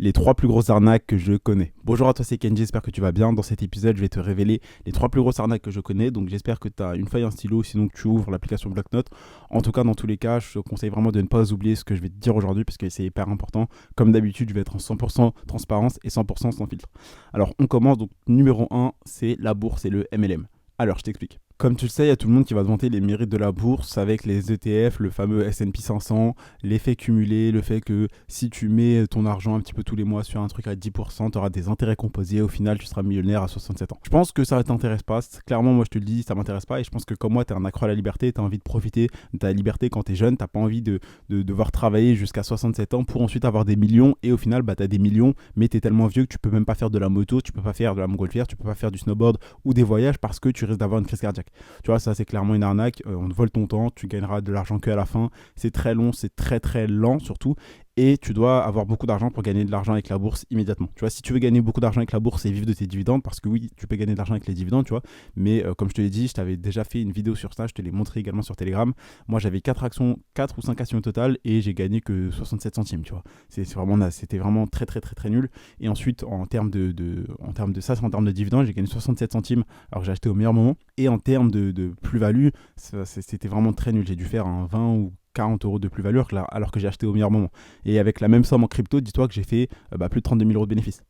Les 3 plus grosses arnaques que je connais. Bonjour à toi, c'est Kenji, j'espère que tu vas bien. Dans cet épisode, je vais te révéler les 3 plus grosses arnaques que je connais. Donc j'espère que tu as une feuille, un stylo, sinon que tu ouvres l'application Bloc-Notes. En tout cas, dans tous les cas, je te conseille vraiment de ne pas oublier ce que je vais te dire aujourd'hui parce que c'est hyper important. Comme d'habitude, je vais être en 100% transparence et 100% sans filtre. Alors on commence, donc numéro 1, c'est la bourse et le MLM. Alors je t'explique. Comme tu le sais, il y a tout le monde qui va te vanter les mérites de la bourse avec les ETF, le fameux S&P 500, l'effet cumulé, le fait que si tu mets ton argent un petit peu tous les mois sur un truc à 10%, tu auras des intérêts composés et au final, tu seras millionnaire à 67 ans. Je pense que ça ne t'intéresse pas. Clairement, moi, je te le dis, ça ne m'intéresse pas et je pense que comme moi, tu es un accro à la liberté, tu as envie de profiter de ta liberté quand tu es jeune, tu n'as pas envie de devoir travailler jusqu'à 67 ans pour ensuite avoir des millions et au final, tu as des millions, mais tu es tellement vieux que tu peux même pas faire de la moto, tu peux pas faire de la montgolfière, tu peux pas faire du snowboard ou des voyages parce que tu risques d'avoir une crise cardiaque. Tu vois, ça c'est clairement une arnaque, on te vole ton temps, tu gagneras de l'argent qu'à la fin, c'est très long, c'est très très lent surtout, et tu dois avoir beaucoup d'argent pour gagner de l'argent avec la bourse immédiatement. Tu vois, si tu veux gagner beaucoup d'argent avec la bourse et vivre de tes dividendes, parce que oui, tu peux gagner de l'argent avec les dividendes, tu vois, mais comme je te l'ai dit, je t'avais déjà fait une vidéo sur ça, je te l'ai montré également sur Telegram. Moi j'avais 4 ou 5 actions au total et j'ai gagné que 67 centimes, tu vois. C'était vraiment très très très très nul. Et ensuite, en termes de dividendes, j'ai gagné 67 centimes alors que j'ai acheté au meilleur moment. Et en termes de plus-value, c'était vraiment très nul. J'ai dû faire un 20 ou 40 euros de plus-value alors que j'ai acheté au meilleur moment. Et avec la même somme en crypto, dis-toi que j'ai fait plus de 32 000 euros de bénéfices.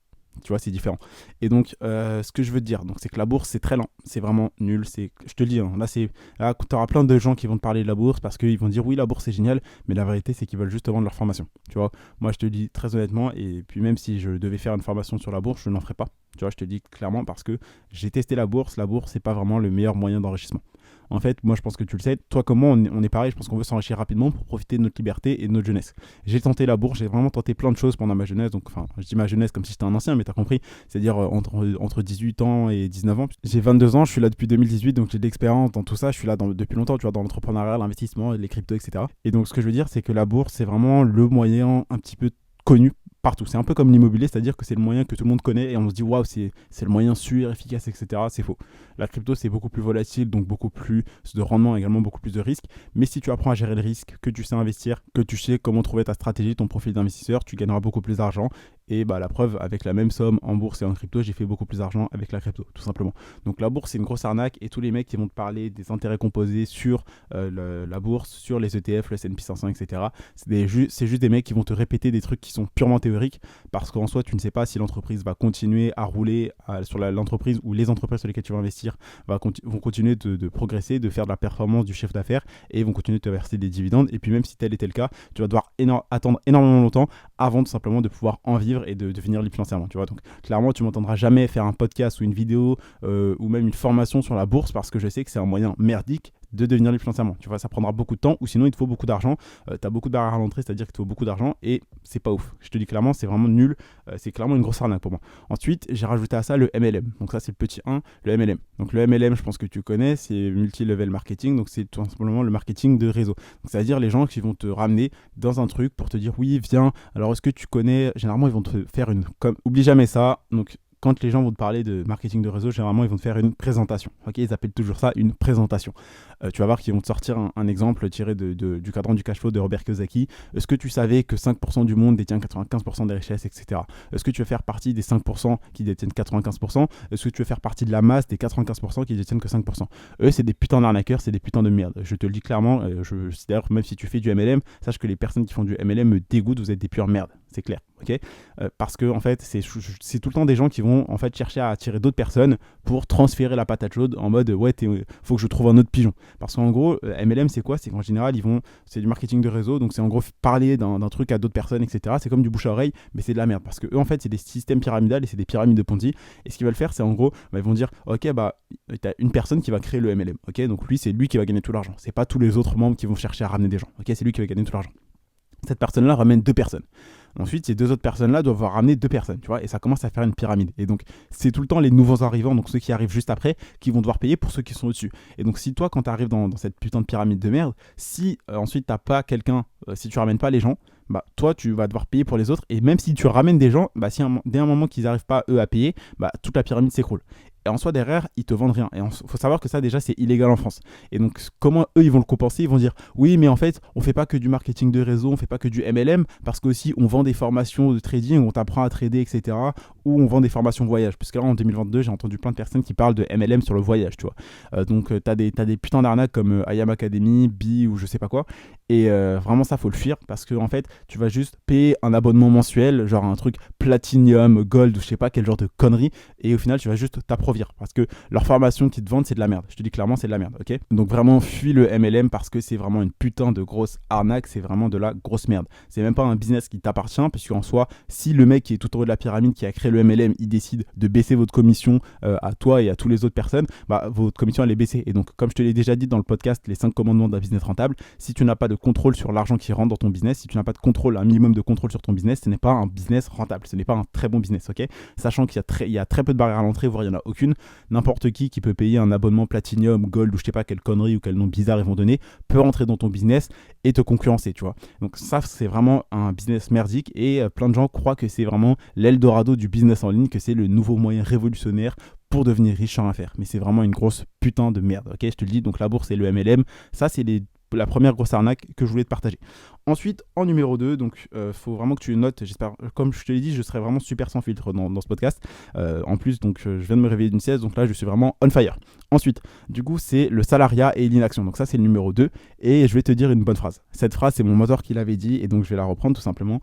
Tu vois, c'est différent. Et donc, ce que je veux te dire, c'est que la bourse, c'est très lent. C'est vraiment nul. Je te le dis, hein, là, tu auras plein de gens qui vont te parler de la bourse parce qu'ils vont dire oui, la bourse, c'est génial. Mais la vérité, c'est qu'ils veulent juste vendre leur formation. Tu vois, moi, je te le dis très honnêtement. Et puis, même si je devais faire une formation sur la bourse, je n'en ferai pas. Tu vois, je te le dis clairement parce que j'ai testé la bourse. La bourse, c'est pas vraiment le meilleur moyen d'enrichissement. En fait, moi je pense que tu le sais, toi comme moi, on est pareil, je pense qu'on veut s'enrichir rapidement pour profiter de notre liberté et de notre jeunesse. J'ai tenté la bourse, j'ai vraiment tenté plein de choses pendant ma jeunesse, donc enfin, je dis ma jeunesse comme si j'étais un ancien, mais t'as compris, c'est-à-dire entre 18 ans et 19 ans. J'ai 22 ans, je suis là depuis 2018, donc j'ai de l'expérience dans tout ça, je suis là depuis longtemps, tu vois, dans l'entrepreneuriat, l'investissement, les cryptos, etc. Et donc ce que je veux dire, c'est que la bourse, c'est vraiment le moyen un petit peu connu partout. C'est un peu comme l'immobilier, c'est-à-dire que c'est le moyen que tout le monde connaît et on se dit waouh, c'est le moyen sûr, efficace, etc. C'est faux. La crypto, c'est beaucoup plus volatile, donc beaucoup plus de rendement, également beaucoup plus de risques. Mais si tu apprends à gérer le risque, que tu sais investir, que tu sais comment trouver ta stratégie, ton profil d'investisseur, tu gagneras beaucoup plus d'argent. Et bah, la preuve, avec la même somme en bourse et en crypto, j'ai fait beaucoup plus d'argent avec la crypto, tout simplement. Donc la bourse, c'est une grosse arnaque et tous les mecs qui vont te parler des intérêts composés sur la bourse, sur les ETF, le S&P 500, etc. C'est juste des mecs qui vont te répéter des trucs qui sont purement théoriques parce qu'en soi, tu ne sais pas si l'entreprise va continuer à rouler sur l'entreprise ou les entreprises sur lesquelles tu vas investir vont continuer de progresser, de faire de la performance du chiffre d'affaires et vont continuer de te verser des dividendes. Et puis même si tel était le cas, tu vas devoir attendre énormément longtemps avant tout simplement de pouvoir en vivre et de devenir libre financièrement, tu vois. Donc clairement, tu m'entendras jamais faire un podcast ou une vidéo ou même une formation sur la bourse parce que je sais que c'est un moyen merdique de devenir libre financièrement. Tu vois, ça prendra beaucoup de temps ou sinon il te faut beaucoup d'argent. Tu as beaucoup de barrières à l'entrée, c'est-à-dire qu'il te faut beaucoup d'argent et c'est pas ouf. Je te dis clairement, c'est vraiment nul. C'est clairement une grosse arnaque pour moi. Ensuite, j'ai rajouté à ça le MLM. Donc ça, c'est le petit 1, le MLM. Donc le MLM, je pense que tu connais, c'est multi-level marketing. Donc c'est tout simplement le marketing de réseau. C'est-à-dire les gens qui vont te ramener dans un truc pour te dire oui, viens. Alors est-ce que tu connais, généralement ils vont te faire oublie jamais ça. Donc quand les gens vont te parler de marketing de réseau, généralement, ils vont te faire une présentation. Okay, ils appellent toujours ça une présentation. Tu vas voir qu'ils vont te sortir un exemple tiré du cadran du cash flow de Robert Kiyosaki. Est-ce que tu savais que 5% du monde détient 95% des richesses, etc. Est-ce que tu veux faire partie des 5% qui détiennent 95%? Est-ce que tu veux faire partie de la masse des 95% qui détiennent que 5%? Eux, c'est des putains d'arnaqueurs, c'est des putains de merde. Je te le dis clairement. D'ailleurs, même si tu fais du MLM, sache que les personnes qui font du MLM me dégoûtent, vous êtes des pures merdes. C'est clair. Okay, parce que en fait c'est tout le temps des gens qui vont en fait chercher à attirer d'autres personnes pour transférer la patate chaude en mode ouais faut que je trouve un autre pigeon, parce qu'en gros MLM c'est quoi? C'est qu'en général c'est du marketing de réseau, donc c'est en gros parler d'un truc à d'autres personnes, etc. C'est comme du bouche à oreille, mais c'est de la merde parce que eux en fait c'est des systèmes pyramidales et c'est des pyramides de Ponzi, et ce qu'ils veulent faire c'est en gros ils vont dire ok t'as une personne qui va créer le MLM, ok, donc c'est lui qui va gagner tout l'argent, c'est pas tous les autres membres qui vont chercher à ramener des gens, ok, c'est lui qui va gagner tout l'argent. Cette personne-là ramène 2 personnes. Ensuite, ces 2 autres personnes-là doivent ramener 2 personnes, tu vois, et ça commence à faire une pyramide. Et donc, c'est tout le temps les nouveaux arrivants, donc ceux qui arrivent juste après, qui vont devoir payer pour ceux qui sont au-dessus. Et donc, si toi, quand tu arrives dans cette putain de pyramide de merde, si ensuite t'as pas quelqu'un, si tu ramènes pas les gens, bah toi tu vas devoir payer pour les autres, et même si tu ramènes des gens, bah si dès un moment qu'ils n'arrivent pas eux à payer, bah toute la pyramide s'écroule. Et en soi, derrière, ils te vendent rien. Et il faut savoir que ça, déjà, c'est illégal en France. Et donc, comment eux, ils vont le compenser? Ils vont dire, oui, mais en fait, on fait pas que du marketing de réseau, on fait pas que du MLM, parce qu'aussi, on vend des formations de trading, on t'apprend à trader, etc. Ou on vend des formations voyage. Parce que là, en 2022, j'ai entendu plein de personnes qui parlent de MLM sur le voyage, tu vois. Donc, t'as des putains d'arnaques comme IAM Academy, Bi ou je sais pas quoi. Et vraiment, ça, faut le fuir, parce que, en fait, tu vas juste payer un abonnement mensuel, genre un truc Platinum, Gold, ou je sais pas quel genre de conneries. Et au final, tu vas juste t'approvisionner parce que leur formation qu'ils te vendent, c'est de la merde. Je te dis clairement, c'est de la merde, ok? Donc vraiment, fuis le MLM parce que c'est vraiment une putain de grosse arnaque, c'est vraiment de la grosse merde. C'est même pas un business qui t'appartient, parce qu'en soi, si le mec qui est tout en haut de la pyramide, qui a créé le MLM, il décide de baisser votre commission à toi et à toutes les autres personnes, bah votre commission elle est baissée. Et donc, comme je te l'ai déjà dit dans le podcast, les 5 commandements d'un business rentable, si tu n'as pas de contrôle sur l'argent qui rentre dans ton business, si tu n'as pas de contrôle, un minimum de contrôle sur ton business, ce n'est pas un business rentable, ce n'est pas un très bon business, ok? Sachant qu'il y a très peu de barrières à l'entrée, voire il n'y en a aucune. N'importe qui peut payer un abonnement Platinum, Gold ou je sais pas quelle connerie ou quel nom bizarre ils vont donner, peut rentrer dans ton business et te concurrencer, tu vois. Donc ça, c'est vraiment un business merdique et plein de gens croient que c'est vraiment l'Eldorado du business en ligne, que c'est le nouveau moyen révolutionnaire pour devenir riche sans rien faire. Mais c'est vraiment une grosse putain de merde, ok? Je te le dis, donc la bourse et le MLM, ça c'est la première grosse arnaque que je voulais te partager. Ensuite, en numéro 2, donc faut vraiment que tu notes, j'espère, comme je te l'ai dit, je serai vraiment super sans filtre dans ce podcast. En plus, donc je viens de me réveiller d'une sieste, donc là je suis vraiment on fire. Ensuite, du coup, c'est le salariat et l'inaction. Donc ça, c'est le numéro 2. Et je vais te dire une bonne phrase. Cette phrase, c'est mon moteur qui l'avait dit, et donc je vais la reprendre tout simplement.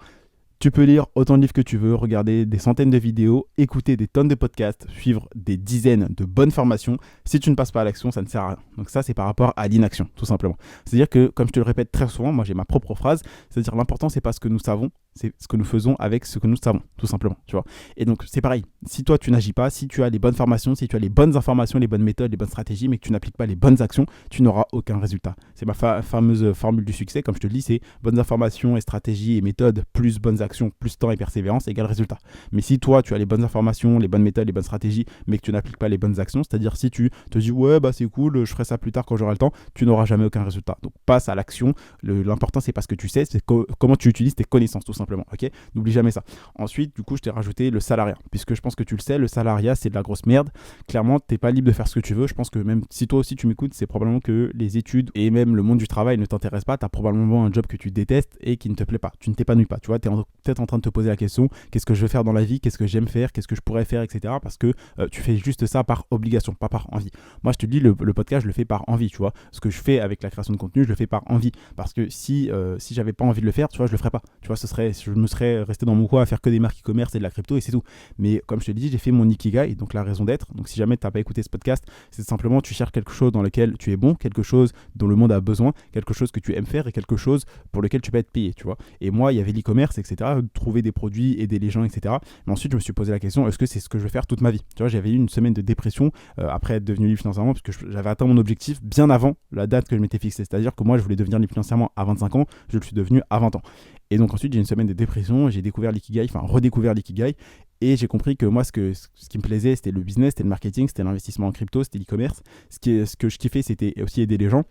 Tu peux lire autant de livres que tu veux, regarder des centaines de vidéos, écouter des tonnes de podcasts, suivre des dizaines de bonnes formations. Si tu ne passes pas à l'action, ça ne sert à rien. Donc ça, c'est par rapport à l'inaction, tout simplement. C'est-à-dire que, comme je te le répète très souvent, moi j'ai ma propre phrase, c'est-à-dire l'important, c'est pas ce que nous savons, c'est ce que nous faisons avec ce que nous savons, tout simplement, tu vois. Et donc, c'est pareil. Si toi, tu n'agis pas, si tu as les bonnes formations, si tu as les bonnes informations, les bonnes méthodes, les bonnes stratégies, mais que tu n'appliques pas les bonnes actions, tu n'auras aucun résultat. C'est ma fameuse formule du succès, comme je te le dis, c'est bonnes informations et stratégies et méthodes plus bonnes actions, plus temps et persévérance égale résultat. Mais si toi, tu as les bonnes informations, les bonnes méthodes, les bonnes stratégies, mais que tu n'appliques pas les bonnes actions, c'est-à-dire si tu te dis ouais, bah c'est cool, je ferai ça plus tard quand j'aurai le temps, tu n'auras jamais aucun résultat. Donc passe à l'action. L'important, c'est pas ce que tu sais, c'est comment tu utilises tes connaissances, tout simplement. Ok? N'oublie jamais ça. Ensuite, du coup, je t'ai rajouté le salariat, puisque je pense que tu le sais, le salariat, c'est de la grosse merde. Clairement, t'es pas libre de faire ce que tu veux. Je pense que même si toi aussi tu m'écoutes, c'est probablement que les études et même le monde du travail ne t'intéressent pas. T'as probablement un job que tu détestes et qui ne te plaît pas. Tu ne t'épanouis pas. Tu vois, t'es peut-être en train de te poser la question, qu'est-ce que je veux faire dans la vie, qu'est-ce que j'aime faire, qu'est-ce que je pourrais faire, etc. Parce que tu fais juste ça par obligation, pas par envie. Moi, je te dis, le podcast, je le fais par envie, tu vois. Ce que je fais avec la création de contenu, je le fais par envie. Parce que si j'avais pas envie de le faire, tu vois, je le ferais pas. Tu vois, je me serais resté dans mon coin à faire que des marques e-commerce et de la crypto et c'est tout. Mais comme je te l'ai dit, j'ai fait mon Ikigai, donc la raison d'être. Donc si jamais tu n'as pas écouté ce podcast, c'est simplement tu cherches quelque chose dans lequel tu es bon, quelque chose dont le monde a besoin, quelque chose que tu aimes faire et quelque chose pour lequel tu peux être payé, tu vois. Et moi, il y avait l'e-commerce, etc. Trouver des produits, aider les gens, etc. Mais ensuite, je me suis posé la question, est-ce que c'est ce que je vais faire toute ma vie? Tu vois, j'avais eu une semaine de dépression après être devenu libre financièrement parce que j'avais atteint mon objectif bien avant la date que je m'étais fixée. C'est-à-dire que moi, je voulais devenir libre financièrement à 25 ans, je le suis devenu à 20 ans. Et donc ensuite, j'ai une semaine de dépression, j'ai découvert l'Ikigai, enfin redécouvert l'Ikigai, et j'ai compris que moi, ce qui me plaisait, c'était le business, c'était le marketing, c'était l'investissement en crypto, c'était l'e-commerce. Ce que je kiffais, c'était aussi aider les gens.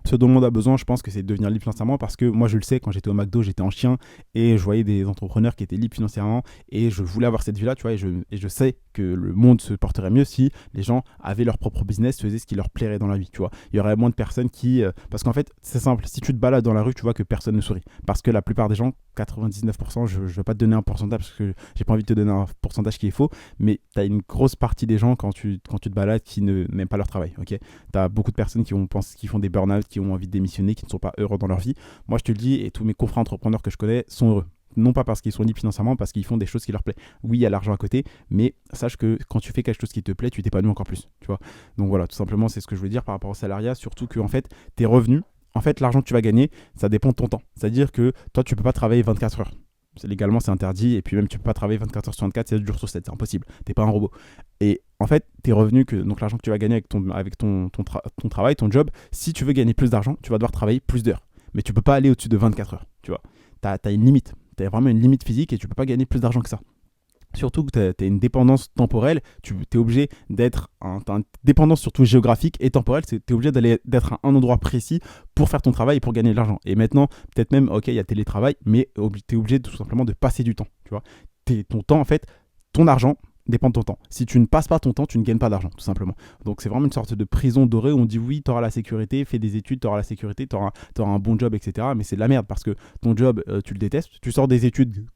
Ce dont le monde a besoin, je pense que c'est de devenir libre financièrement parce que moi, je le sais, quand j'étais au McDo, j'étais en chien et je voyais des entrepreneurs qui étaient libres financièrement et je voulais avoir cette vie-là, tu vois, et je sais que le monde se porterait mieux si les gens avaient leur propre business, faisaient ce qui leur plairait dans la vie, tu vois. Il y aurait moins de personnes qui... parce qu'en fait, c'est simple, si tu te balades dans la rue, tu vois que personne ne sourit. Parce que la plupart des gens, 99%, je ne vais pas te donner un pourcentage parce que j'ai pas envie de te donner un pourcentage qui est faux, mais tu as une grosse partie des gens quand tu te balades qui n'aiment pas leur travail, ok. Tu as beaucoup de personnes qui font des burn-out, qui ont envie de démissionner, qui ne sont pas heureux dans leur vie. Moi, je te le dis, et tous mes confrères entrepreneurs que je connais sont heureux. Non pas parce qu'ils sont libres financièrement, parce qu'ils font des choses qui leur plaisent. Oui, il y a l'argent à côté, mais sache que quand tu fais quelque chose qui te plaît, tu t'épanouis encore plus, tu vois. Donc voilà, tout simplement, c'est ce que je veux dire par rapport au salariat, surtout que en fait, tes revenus, en fait, l'argent que tu vas gagner, ça dépend de ton temps. C'est-à-dire que toi, tu peux pas travailler 24 heures. Légalement, c'est interdit. Et puis même, tu peux pas travailler 24 heures sur 24, 7 jours sur 7. C'est impossible. T'es pas un robot. Et en fait, tes revenus, donc l'argent que tu vas gagner avec ton travail, ton job, si tu veux gagner plus d'argent, tu vas devoir travailler plus d'heures. Mais tu peux pas aller au-dessus de 24 heures. Tu vois. T'as une limite. T'as vraiment une limite physique et tu peux pas gagner plus d'argent que ça. Surtout que tu as une dépendance temporelle, tu es obligé d'être une dépendance surtout géographique et temporelle, tu es obligé d'être à un endroit précis pour faire ton travail et pour gagner de l'argent. Et maintenant, peut-être même, ok, il y a télétravail, mais tu es obligé tout simplement de passer du temps, tu vois. Ton temps, en fait, ton argent, dépend de ton temps. Si tu ne passes pas ton temps, tu ne gagnes pas d'argent, tout simplement. Donc c'est vraiment une sorte de prison dorée où on dit oui, tu auras la sécurité, fais des études, tu auras la sécurité, tu auras un bon job, etc. Mais c'est de la merde parce que ton job, tu le détestes. Tu sors des études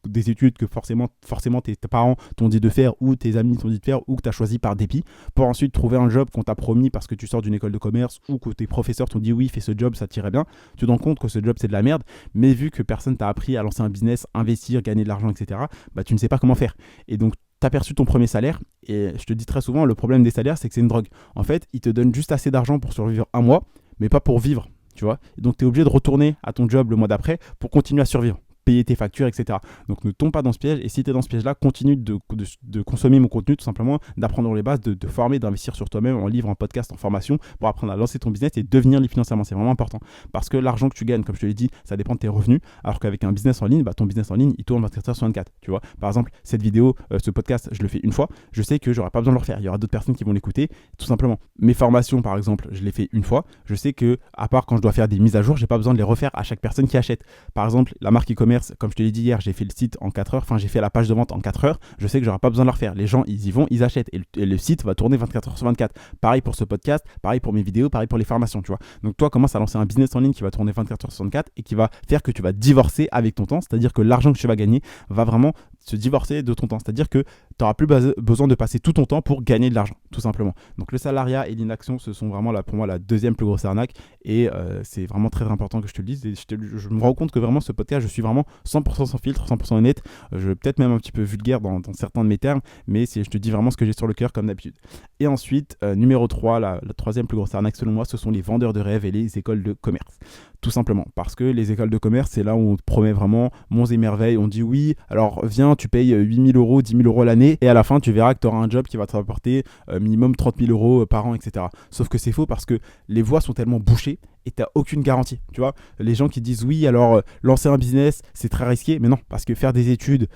que forcément tes parents t'ont dit de faire ou tes amis t'ont dit de faire ou que tu as choisi par dépit pour ensuite trouver un job qu'on t'a promis parce que tu sors d'une école de commerce ou que tes professeurs t'ont dit oui, fais ce job, ça t'irait bien. Tu te rends compte que ce job, c'est de la merde. Mais vu que personne t'a appris à lancer un business, investir, gagner de l'argent, etc., bah, tu ne sais pas comment faire. Et donc, tu as perçu ton premier salaire, et je te dis très souvent, le problème des salaires, c'est que c'est une drogue. En fait, ils te donnent juste assez d'argent pour survivre un mois, mais pas pour vivre, tu vois. Et donc, tu es obligé de retourner à ton job le mois d'après pour continuer à survivre, payer tes factures, etc. Donc ne tombe pas dans ce piège, et si tu es dans ce piège-là, continue de consommer mon contenu, tout simplement, d'apprendre les bases, de te former, d'investir sur toi-même en livre, en podcast, en formation, pour apprendre à lancer ton business et devenir libre financièrement. C'est vraiment important, parce que l'argent que tu gagnes, comme je te l'ai dit, ça dépend de tes revenus, alors qu'avec un business en ligne, bah, ton business en ligne, il tourne 24h sur 24, tu vois. Par exemple, cette vidéo, ce podcast, je le fais une fois, je sais que j'aurai pas besoin de le refaire, il y aura d'autres personnes qui vont l'écouter, tout simplement. Mes formations, par exemple, je les fais une fois, je sais que, à part quand je dois faire des mises à jour, j'ai pas besoin de les refaire à chaque personne qui achète. Par exemple, la marque e-commerce, comme je te l'ai dit hier, j'ai fait le site en 4 heures, enfin j'ai fait la page de vente en 4 heures, je sais que j'aurai pas besoin de le refaire. Les gens, ils y vont, ils achètent, et le site va tourner 24 heures sur 24. Pareil pour ce podcast, pareil pour mes vidéos, pareil pour les formations, tu vois. Donc toi, commence à lancer un business en ligne qui va tourner 24 heures sur 24 et qui va faire que tu vas divorcer avec ton temps, c'est-à-dire que l'argent que tu vas gagner va vraiment se divorcer de ton temps, c'est-à-dire que tu n'auras plus besoin de passer tout ton temps pour gagner de l'argent, tout simplement. Donc le salariat et l'inaction, ce sont vraiment pour moi la deuxième plus grosse arnaque, et c'est vraiment très important que je te le dise. Et je me rends compte que vraiment ce podcast, je suis vraiment 100% sans filtre, 100% honnête, peut-être même un petit peu vulgaire dans certains de mes termes, mais je te dis vraiment ce que j'ai sur le cœur comme d'habitude. Et ensuite, numéro 3, la troisième plus grosse arnaque selon moi, ce sont les vendeurs de rêves et les écoles de commerce. Tout simplement, parce que les écoles de commerce, c'est là où on te promet vraiment monts et merveilles. On dit oui, alors viens, tu payes 8 000 euros, 10 000 euros l'année, et à la fin, tu verras que tu auras un job qui va te rapporter minimum 30 000 euros par an, etc. Sauf que c'est faux, parce que les voies sont tellement bouchées et tu n'as aucune garantie. Tu vois, les gens qui disent oui, alors lancer un business, c'est très risqué, mais non, parce que faire des études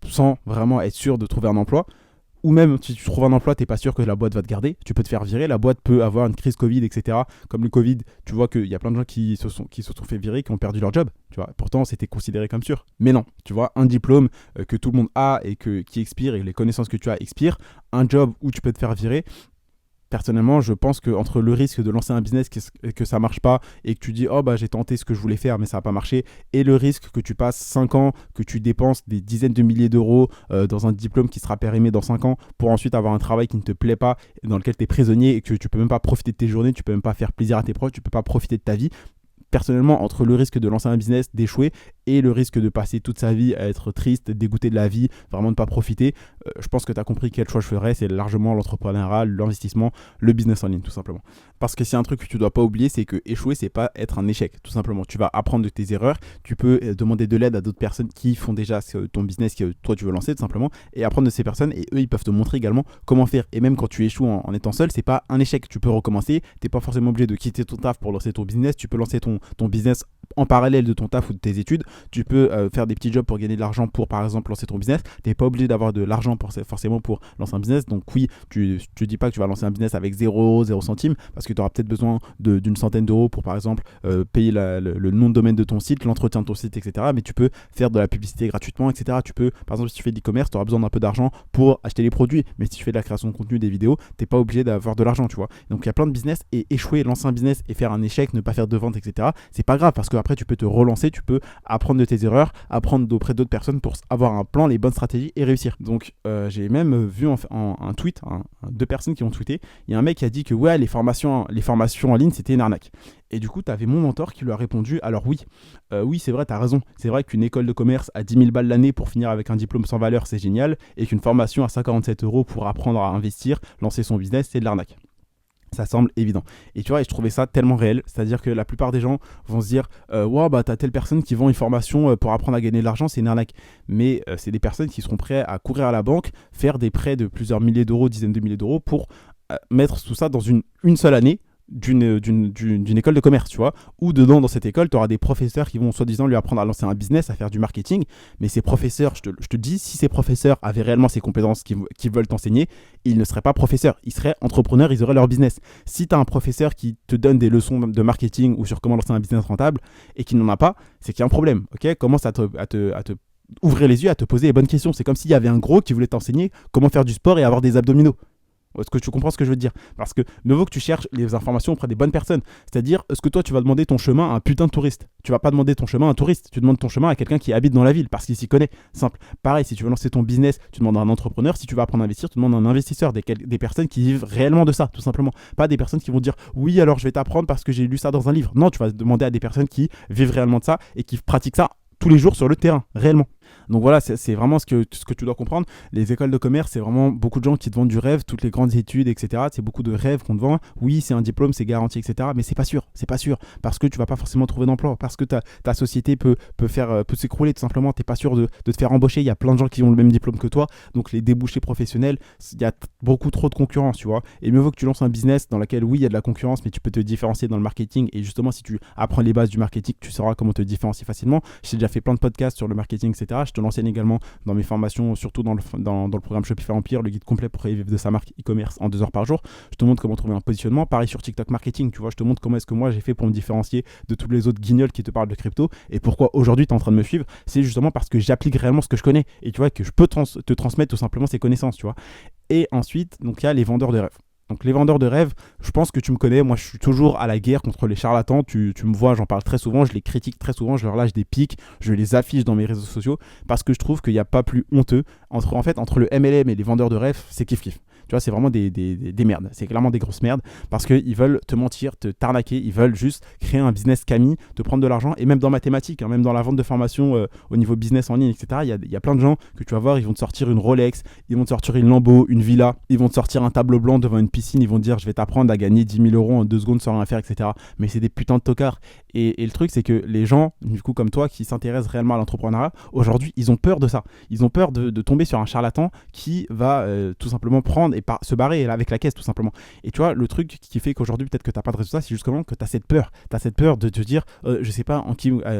sans vraiment être sûr de trouver un emploi, ou même si tu trouves un emploi, tu n'es pas sûr que la boîte va te garder, tu peux te faire virer, la boîte peut avoir une crise Covid, etc. Comme le Covid, tu vois qu'il y a plein de gens qui se sont fait virer, qui ont perdu leur job, tu vois. Pourtant, c'était considéré comme sûr. Mais non, tu vois, un diplôme que tout le monde a et qui expire, et les connaissances que tu as expirent, un job où tu peux te faire virer. Personnellement, je pense qu'entre le risque de lancer un business que ça marche pas et que tu dis « Oh, bah j'ai tenté ce que je voulais faire, mais ça n'a pas marché », et le risque que tu passes 5 ans, que tu dépenses des dizaines de milliers d'euros dans un diplôme qui sera périmé dans 5 ans pour ensuite avoir un travail qui ne te plaît pas, dans lequel tu es prisonnier et que tu peux même pas profiter de tes journées, tu peux même pas faire plaisir à tes proches, tu peux pas profiter de ta vie. Personnellement, entre le risque de lancer un business, d'échouer, et le risque de passer toute sa vie à être triste, dégoûté de la vie, vraiment ne pas profiter, je pense que tu as compris quel choix je ferais. C'est largement l'entrepreneuriat, l'investissement, le business en ligne, tout simplement. Parce que c'est un truc que tu dois pas oublier, c'est que échouer, c'est pas être un échec, tout simplement. Tu vas apprendre de tes erreurs, tu peux demander de l'aide à d'autres personnes qui font déjà ton business que toi tu veux lancer, tout simplement, et apprendre de ces personnes, et eux ils peuvent te montrer également comment faire. Et même quand tu échoues en étant seul, c'est pas un échec, tu peux recommencer, t'es pas forcément obligé de quitter ton taf pour lancer ton business, tu peux lancer ton business en parallèle de ton taf ou de tes études, tu peux faire des petits jobs pour gagner de l'argent pour par exemple lancer ton business. Tu n'es pas obligé d'avoir de l'argent forcément pour lancer un business, donc oui, tu ne dis pas que tu vas lancer un business avec 0 centimes, parce que tu auras peut-être besoin d'une centaine d'euros pour par exemple payer le nom de domaine de ton site, l'entretien de ton site, etc. Mais tu peux faire de la publicité gratuitement, etc. Tu peux, par exemple, si tu fais de l'e-commerce, tu auras besoin d'un peu d'argent pour acheter les produits, mais si tu fais de la création de contenu, des vidéos, tu n'es pas obligé d'avoir de l'argent, tu vois. Donc il y a plein de business, et échouer, lancer un business et faire un échec, ne pas faire de vente, etc. C'est pas grave, parce qu'après tu peux te relancer, tu peux apprendre de tes erreurs, apprendre auprès d'autres personnes pour avoir un plan, les bonnes stratégies et réussir. Donc j'ai même vu un tweet, deux personnes qui ont tweeté, il y a un mec qui a dit que ouais, les formations en ligne c'était une arnaque. Et du coup tu avais mon mentor qui lui a répondu, alors oui c'est vrai, t'as raison, c'est vrai qu'une école de commerce à 10 000 balles l'année pour finir avec un diplôme sans valeur c'est génial, et qu'une formation à 147 € pour apprendre à investir, lancer son business, c'est de l'arnaque. Ça semble évident. Et tu vois, je trouvais ça tellement réel. C'est-à-dire que la plupart des gens vont se dire wow, bah t'as telle personne qui vend une formation pour apprendre à gagner de l'argent, c'est une arnaque. Mais c'est des personnes qui seront prêtes à courir à la banque, faire des prêts de plusieurs milliers d'euros, dizaines de milliers d'euros pour mettre tout ça dans une seule année d'une école de commerce, tu vois, où dedans dans cette école tu auras des professeurs qui vont soi-disant lui apprendre à lancer un business, à faire du marketing, mais ces professeurs, je te dis, si ces professeurs avaient réellement ces compétences qu'ils veulent t'enseigner, ils ne seraient pas professeurs, ils seraient entrepreneurs, ils auraient leur business. Si tu as un professeur qui te donne des leçons de marketing ou sur comment lancer un business rentable et qui n'en a pas, c'est qu'il y a un problème, ok. Commence à te ouvrir les yeux, à te poser les bonnes questions. C'est comme s'il y avait un gros qui voulait t'enseigner comment faire du sport et avoir des abdominaux. Est-ce que tu comprends ce que je veux dire? Parce que mieux vaut que tu cherches les informations auprès des bonnes personnes. C'est-à-dire, est-ce que toi, tu vas demander ton chemin à un putain de touriste? Tu vas pas demander ton chemin à un touriste. Tu demandes ton chemin à quelqu'un qui habite dans la ville parce qu'il s'y connaît. Simple. Pareil, si tu veux lancer ton business, tu demandes à un entrepreneur. Si tu vas apprendre à investir, tu demandes à un investisseur. Des personnes qui vivent réellement de ça, tout simplement. Pas des personnes qui vont dire oui, alors je vais t'apprendre parce que j'ai lu ça dans un livre. Non, tu vas demander à des personnes qui vivent réellement de ça et qui pratiquent ça tous les jours sur le terrain, réellement. Donc voilà, c'est vraiment ce que tu dois comprendre. Les écoles de commerce, c'est vraiment beaucoup de gens qui te vendent du rêve, toutes les grandes études, etc. C'est beaucoup de rêves qu'on te vend. Oui, c'est un diplôme, c'est garanti, etc. Mais c'est pas sûr, parce que tu vas pas forcément trouver d'emploi, parce que ta société peut s'écrouler tout simplement. T'es pas sûr de te faire embaucher. Il y a plein de gens qui ont le même diplôme que toi, donc les débouchés professionnels, il y a beaucoup trop de concurrence, tu vois. Et mieux vaut que tu lances un business dans lequel oui, il y a de la concurrence, mais tu peux te différencier dans le marketing. Et justement, si tu apprends les bases du marketing, tu sauras comment te différencier facilement. J'ai déjà fait plein de podcasts sur le marketing, etc. Je te l'enseigne également dans mes formations, surtout dans le programme Shopify Empire, le guide complet pour vivre de sa marque e-commerce en 2 heures par jour. Je te montre comment trouver un positionnement. Pareil sur TikTok marketing, tu vois, je te montre comment est-ce que moi j'ai fait pour me différencier de tous les autres guignols qui te parlent de crypto. Et pourquoi aujourd'hui tu es en train de me suivre, c'est justement parce que j'applique réellement ce que je connais et tu vois que je peux te transmettre tout simplement ces connaissances, tu vois. Et ensuite, donc il y a les vendeurs de rêves. Donc les vendeurs de rêves, je pense que tu me connais, moi je suis toujours à la guerre contre les charlatans, tu me vois, j'en parle très souvent, je les critique très souvent, je leur lâche des pics, je les affiche dans mes réseaux sociaux parce que je trouve qu'il n'y a pas plus honteux entre le MLM et les vendeurs de rêves, c'est kiff-kiff. Tu vois, c'est vraiment des merdes. C'est clairement des grosses merdes parce qu'ils veulent te mentir, te tarnaquer. Ils veulent juste créer un business Camille, te prendre de l'argent. Et même dans mathématiques, même dans la vente de formation au niveau business en ligne, etc., il y a plein de gens que tu vas voir, ils vont te sortir une Rolex, ils vont te sortir une Lambo, une villa, ils vont te sortir un tableau blanc devant une piscine, ils vont te dire je vais t'apprendre à gagner 10 000 euros en 2 secondes sans rien faire, etc. Mais c'est des putains de tocards. Et le truc, c'est que les gens, du coup, comme toi, qui s'intéressent réellement à l'entrepreneuriat, aujourd'hui, ils ont peur de ça. Ils ont peur de tomber sur un charlatan qui va tout simplement prendre et se barrer avec la caisse, tout simplement. Et tu vois, le truc qui fait qu'aujourd'hui, peut-être que tu n'as pas de résultat, c'est justement que tu as cette peur. Tu as cette peur de te dire, je sais pas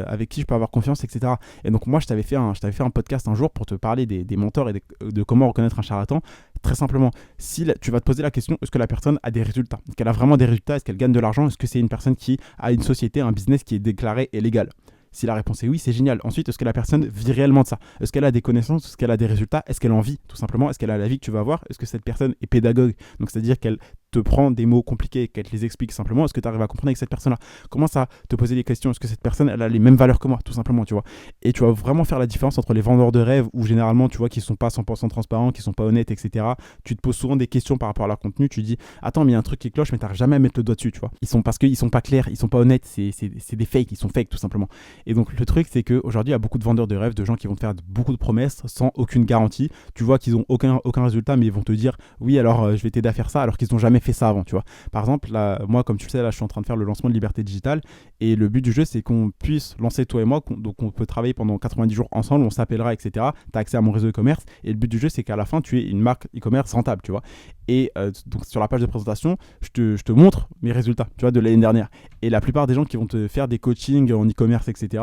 avec qui je peux avoir confiance, etc. Et donc, moi, je t'avais fait un podcast un jour pour te parler des mentors et de comment reconnaître un charlatan. Très simplement, si tu vas te poser la question, est-ce que la personne a des résultats? Est-ce qu'elle a vraiment des résultats? Est-ce qu'elle gagne de l'argent? Est-ce que c'est une personne qui a une société, un business qui est déclaré et légal? Si la réponse est oui, c'est génial. Ensuite, est-ce que la personne vit réellement de ça? Est-ce qu'elle a des connaissances? Est-ce qu'elle a des résultats? Est-ce qu'elle en vit, tout simplement? Est-ce qu'elle a la vie que tu vas avoir? Est-ce que cette personne est pédagogue? Donc, c'est-à-dire qu'elle te prend des mots compliqués et qu'elle te les explique simplement. Est-ce que tu arrives à comprendre avec cette personne-là? Commence à te poser des questions. Est-ce que cette personne, elle a les mêmes valeurs que moi, tout simplement, tu vois? Et tu vas vraiment faire la différence entre les vendeurs de rêves où généralement, tu vois, qui sont pas 100% transparents, qui sont pas honnêtes, etc. Tu te poses souvent des questions par rapport à leur contenu. Tu dis, attends, mais il y a un truc qui cloche, mais t'arrives jamais à mettre le doigt dessus, tu vois? Parce qu'ils sont pas clairs, ils sont pas honnêtes. C'est des fakes, ils sont fakes, tout simplement. Et donc, le truc, c'est qu'aujourd'hui, il y a beaucoup de vendeurs de rêves, de gens qui vont te faire beaucoup de promesses sans aucune garantie. Tu vois qu'ils ont aucun résultat, mais ils vont te dire, oui, alors je vais t'aider à faire ça, alors qu'ils n'ont jamais fait ça avant, tu vois. Par exemple, là, moi, comme tu le sais, là, je suis en train de faire le lancement de Liberté Digitale et le but du jeu, c'est qu'on puisse lancer toi et moi, donc on peut travailler pendant 90 jours ensemble, on s'appellera, etc. Tu as accès à mon réseau e-commerce et le but du jeu, c'est qu'à la fin, tu aies une marque e-commerce rentable, tu vois. Et donc sur la page de présentation, je te montre mes résultats, tu vois, de l'année dernière. Et la plupart des gens qui vont te faire des coachings en e-commerce, etc.,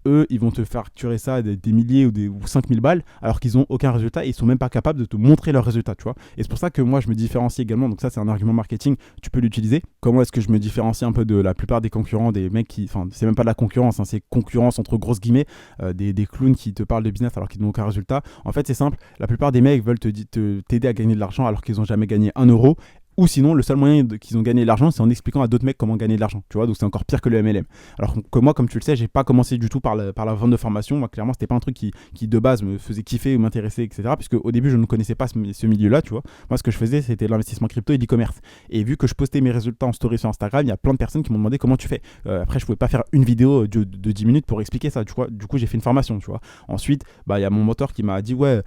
eux, ils vont te facturer ça des milliers ou 5000 balles, alors qu'ils n'ont aucun résultat et ils sont même pas capables de te montrer leurs résultats, tu vois. Et c'est pour ça que moi, je me différencie également. Donc ça, c'est un argument marketing, tu peux l'utiliser. Comment est-ce que je me différencie un peu de la plupart des concurrents, des mecs qui, enfin, c'est même pas de la concurrence, hein, c'est concurrence entre grosses guillemets, des clowns qui te parlent de business alors qu'ils n'ont aucun résultat. En fait, c'est simple. La plupart des mecs veulent t'aider à gagner de l'argent alors qu'ils n'ont jamais gagné 1 euro. Ou sinon, le seul moyen qu'ils ont gagné de l'argent, c'est en expliquant à d'autres mecs comment gagner de l'argent. Tu vois, donc c'est encore pire que le MLM. Alors que moi, comme tu le sais, j'ai pas commencé du tout par la vente de formation. Moi, clairement, c'était pas un truc qui de base me faisait kiffer ou m'intéresser, etc. Puisque au début, je ne connaissais pas ce milieu-là, tu vois. Moi, ce que je faisais, c'était l'investissement crypto et l'e-commerce. Et vu que je postais mes résultats en story sur Instagram, il y a plein de personnes qui m'ont demandé comment tu fais. Après, je pouvais pas faire une vidéo de 10 minutes pour expliquer ça. Tu vois. Du coup, j'ai fait une formation, tu vois. Ensuite, il y a mon mentor qui m'a dit ouais,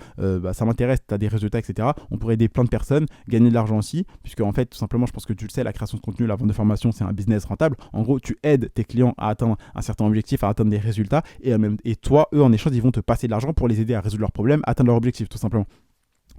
ça m'intéresse, tu as des résultats, etc. On pourrait aider plein de personnes, gagner de l'argent aussi, puisque en fait, tout simplement, je pense que tu le sais, la création de contenu, la vente de formation, c'est un business rentable. En gros, tu aides tes clients à atteindre un certain objectif, à atteindre des résultats, et toi, eux, en échange, ils vont te passer de l'argent pour les aider à résoudre leurs problèmes, à atteindre leur objectif, tout simplement.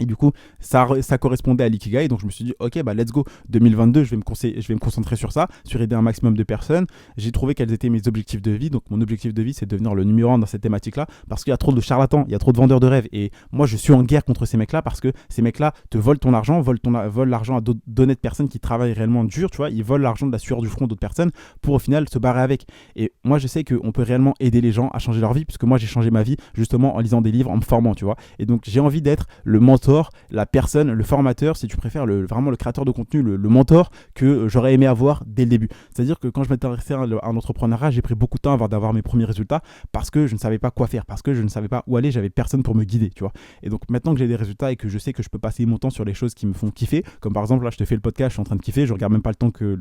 Et du coup, ça correspondait à l'ikigai. Donc, je me suis dit, ok, bah, let's go. 2022, je vais me concentrer sur ça, sur aider un maximum de personnes. J'ai trouvé quels étaient mes objectifs de vie. Donc, mon objectif de vie, c'est de devenir le numéro 1 dans cette thématique-là. Parce qu'il y a trop de charlatans, il y a trop de vendeurs de rêves. Et moi, je suis en guerre contre ces mecs-là parce que ces mecs-là te volent ton argent, volent l'argent à d'honnêtes personnes qui travaillent réellement dur. Tu vois, ils volent l'argent de la sueur du front d'autres personnes pour au final se barrer avec. Et moi, je sais qu'on peut réellement aider les gens à changer leur vie. Puisque moi, j'ai changé ma vie justement en lisant des livres, en me formant, tu vois. Et donc, j'ai envie d'être le mentor, la personne, le formateur, si tu préfères, vraiment le créateur de contenu, le mentor que j'aurais aimé avoir dès le début. C'est-à-dire que quand je m'intéressais à un entrepreneuriat, j'ai pris beaucoup de temps avant d'avoir mes premiers résultats parce que je ne savais pas quoi faire, parce que je ne savais pas où aller, j'avais personne pour me guider, tu vois. Et donc maintenant que j'ai des résultats et que je sais que je peux passer mon temps sur les choses qui me font kiffer, comme par exemple là je te fais le podcast, je suis en train de kiffer, je regarde même pas le temps que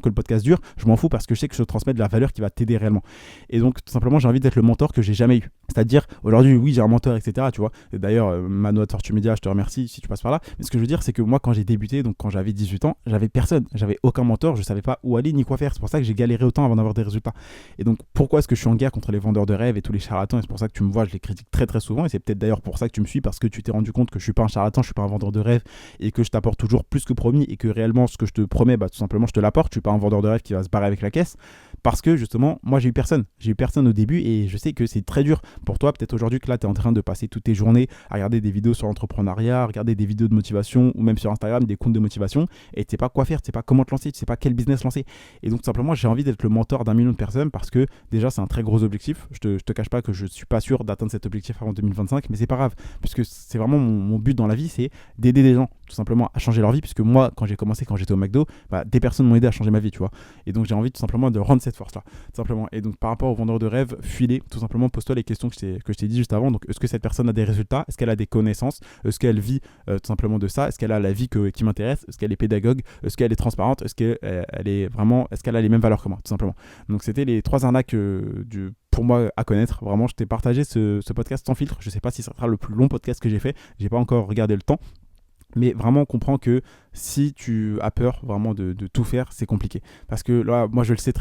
le podcast dure, je m'en fous parce que je sais que je transmets de la valeur qui va t'aider réellement. Et donc tout simplement j'ai envie d'être le mentor que j'ai jamais eu. C'est-à-dire aujourd'hui oui j'ai un mentor etc. Tu vois. Et d'ailleurs Mano Tortue Media je te remercie si tu passes par là. Mais ce que je veux dire c'est que moi quand j'ai débuté, donc quand j'avais 18 ans, j'avais personne, j'avais aucun mentor, je savais pas où aller ni quoi faire. C'est pour ça que j'ai galéré autant avant d'avoir des résultats. Et donc pourquoi est-ce que je suis en guerre contre les vendeurs de rêves et tous les charlatans? Et c'est pour ça que tu me vois, je les critique très très souvent. Et c'est peut-être d'ailleurs pour ça que tu me suis, parce que tu t'es rendu compte que je suis pas un charlatan, je suis pas un vendeur de rêves et que je t'apporte toujours plus que promis et que réellement ce que je te promets, bah tout simplement je te l'apporte. Je suis pas un vendeur de rêves qui va se barrer avec la caisse, parce que justement moi j'ai eu personne au début et je sais que c'est très dur pour toi peut-être aujourd'hui que là tu es en train de passer toutes tes journées à regarder des vidéos sur l'entrepreneuriat, à regarder des vidéos de motivation ou même sur Instagram des comptes de motivation et tu sais pas quoi faire, tu sais pas comment te lancer, tu sais pas quel business lancer. Et donc tout simplement j'ai envie d'être le mentor d'1 million de personnes parce que déjà c'est un très gros objectif. Je te cache pas que je suis pas sûr d'atteindre cet objectif avant 2025, mais c'est pas grave puisque c'est vraiment mon but dans la vie, c'est d'aider des gens tout simplement à changer leur vie, puisque moi quand j'ai commencé, quand j'étais au McDo, bah, des personnes m'ont aidé à changer ma vie, tu vois. Et donc j'ai envie tout simplement de rendre cette force là tout simplement. Et donc par rapport aux vendeurs de rêves, fuis-les, tout simplement pose-toi les questions que je t'ai dit juste avant. Donc est-ce que cette personne a des résultats, est-ce qu'elle a des connaissances, est-ce qu'elle vit tout simplement de ça, est-ce qu'elle a la vie qui m'intéresse, est-ce qu'elle est pédagogue, est-ce qu'elle est transparente, est-ce qu'elle est vraiment, est-ce qu'elle a les mêmes valeurs que moi tout simplement. Donc c'était les 3 arnaques pour moi à connaître. Vraiment je t'ai partagé ce podcast sans filtre. Je sais pas si ça sera le plus long podcast que j'ai fait, j'ai pas encore regardé le temps. Mais vraiment, on comprend que si tu as peur vraiment de tout faire, c'est compliqué. Parce que là, moi, je le sais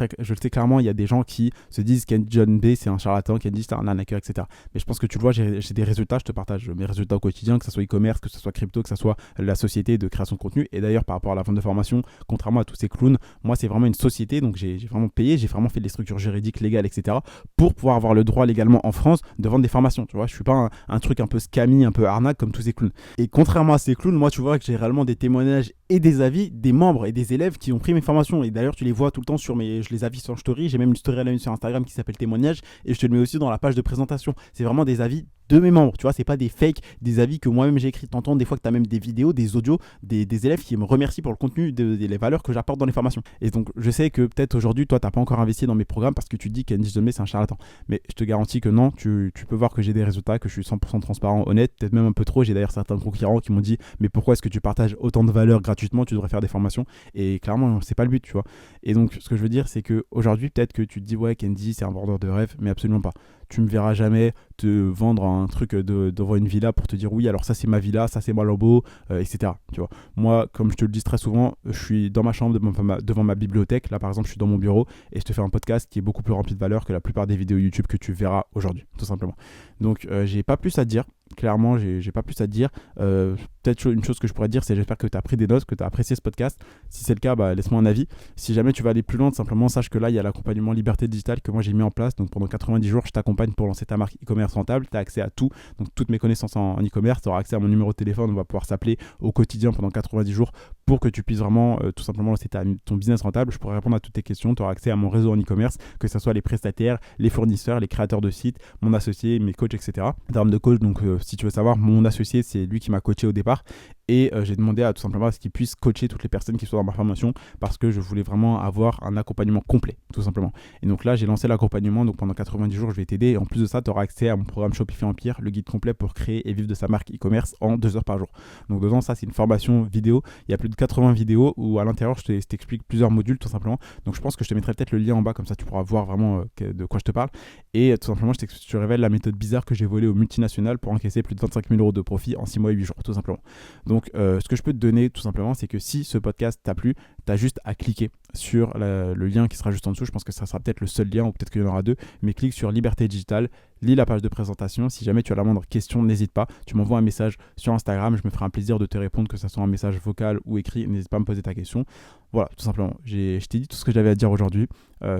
clairement, il y a des gens qui se disent qu'Andy John B, c'est un charlatan, qu'Andy, c'est un arnaqueur, etc. Mais je pense que tu le vois, j'ai des résultats, je te partage mes résultats au quotidien, que ce soit e-commerce, que ce soit crypto, que ce soit la société de création de contenu. Et d'ailleurs, par rapport à la vente de formation, contrairement à tous ces clowns, moi, c'est vraiment une société. Donc, j'ai vraiment payé, j'ai vraiment fait des structures juridiques, légales, etc. pour pouvoir avoir le droit légalement en France de vendre des formations. Tu vois, je suis pas un truc un peu scammy, un peu arnaque comme tous ces clowns. Et contrairement à ces clowns, moi, tu vois que j'ai réellement des témoignages et des avis des membres et des élèves qui ont pris mes formations. Et d'ailleurs, tu les vois tout le temps je les affiche sur story. J'ai même une story à la une sur Instagram qui s'appelle témoignage et je te le mets aussi dans la page de présentation. C'est vraiment des avis de mes membres, tu vois, c'est pas des fakes, des avis que moi-même j'ai écrits. T'entends des fois que tu as même des vidéos, des audios, des élèves qui me remercient pour le contenu, les valeurs que j'apporte dans les formations. Et donc, je sais que peut-être aujourd'hui, toi, t'as pas encore investi dans mes programmes parce que tu te dis qu'Andy John B, c'est un charlatan. Mais je te garantis que non, tu peux voir que j'ai des résultats, que je suis 100% transparent, honnête, peut-être même un peu trop. J'ai d'ailleurs certains concurrents qui m'ont dit, mais pourquoi est-ce que tu partages autant de valeurs gratuitement, tu devrais faire des formations. Et clairement, c'est pas le but, tu vois. Et donc, ce que je veux dire, c'est que aujourd'hui, peut-être que tu te dis, ouais, Kenji, c'est un vendeur de rêve, mais absolument pas. Tu me verras jamais te vendre un truc devant une villa pour te dire oui, alors ça c'est ma villa, ça c'est ma Lambo, etc. Tu vois. Moi, comme je te le dis très souvent, je suis dans ma chambre devant ma bibliothèque. Là, par exemple, je suis dans mon bureau et je te fais un podcast qui est beaucoup plus rempli de valeur que la plupart des vidéos YouTube que tu verras aujourd'hui, tout simplement. Donc, j'ai pas plus à dire. Clairement, j'ai pas plus à te dire. Peut-être une chose que je pourrais te dire, c'est j'espère que tu as pris des notes, que tu as apprécié ce podcast. Si c'est le cas, bah, laisse-moi un avis. Si jamais tu vas aller plus loin, simplement sache que là, il y a l'accompagnement Liberté Digitale que moi j'ai mis en place. Donc pendant 90 jours, je t'accompagne pour lancer ta marque e-commerce rentable. Tu as accès à tout, donc toutes mes connaissances en e-commerce. Tu auras accès à mon numéro de téléphone. On va pouvoir s'appeler au quotidien pendant 90 jours pour que tu puisses vraiment tout simplement lancer ton business rentable. Je pourrai répondre à toutes tes questions. Tu auras accès à mon réseau en e-commerce, que ce soit les prestataires, les fournisseurs, les créateurs de sites, mon associé, mes coachs, etc. En termes de coach, donc si tu veux savoir, mon associé, c'est lui qui m'a coaché au départ et j'ai demandé tout simplement à ce qu'il puisse coacher toutes les personnes qui sont dans ma formation parce que je voulais vraiment avoir un accompagnement complet, tout simplement. Et donc là, j'ai lancé l'accompagnement, donc pendant 90 jours, je vais t'aider et en plus de ça, tu auras accès à mon programme Shopify Empire, le guide complet pour créer et vivre de sa marque e-commerce en 2 heures par jour. Donc dedans, ça, c'est une formation vidéo. Il y a plus de 80 vidéos où à l'intérieur, je t'explique plusieurs modules, tout simplement. Donc je pense que je te mettrai peut-être le lien en bas, comme ça tu pourras voir vraiment de quoi je te parle. Et tout simplement, je te révèle la méthode bizarre que j'ai volée aux multinationales pour encaisser plus de 25 000 € de profit en 6 mois et 8 jours, tout simplement. Donc, ce que je peux te donner, tout simplement, c'est que si ce podcast t'a plu, t'as juste à cliquer sur le lien qui sera juste en dessous. Je pense que ça sera peut-être le seul lien, ou peut-être qu'il y en aura deux, mais clique sur Liberté Digitale, lis la page de présentation. Si jamais tu as la moindre question, n'hésite pas, tu m'envoies un message sur Instagram, je me ferai un plaisir de te répondre, que ce soit un message vocal ou écrit, n'hésite pas à me poser ta question. Voilà, tout simplement, je t'ai dit tout ce que j'avais à dire aujourd'hui.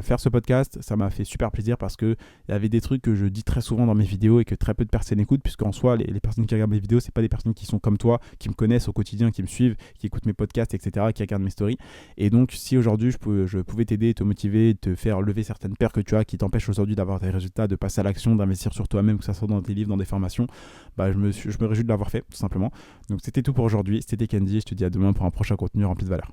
Faire ce podcast, ça m'a fait super plaisir parce qu'il y avait des trucs que je dis très souvent dans mes vidéos et que très peu de personnes écoutent, puisqu'en soi, les personnes qui regardent mes vidéos, c'est pas des personnes qui sont comme toi, qui me connaissent au quotidien, qui me suivent, qui écoutent mes podcasts, etc., qui regardent mes stories. Et donc, si aujourd'hui je pouvais t'aider, te motiver, te faire lever certaines peurs que tu as qui t'empêchent aujourd'hui d'avoir des résultats, de passer à l'action, d'investir sur toi-même, que ça soit dans tes livres, dans des formations, je me réjouis de l'avoir fait, tout simplement. Donc, c'était tout pour aujourd'hui. C'était Kenji. Je te dis à demain pour un prochain contenu rempli de valeur.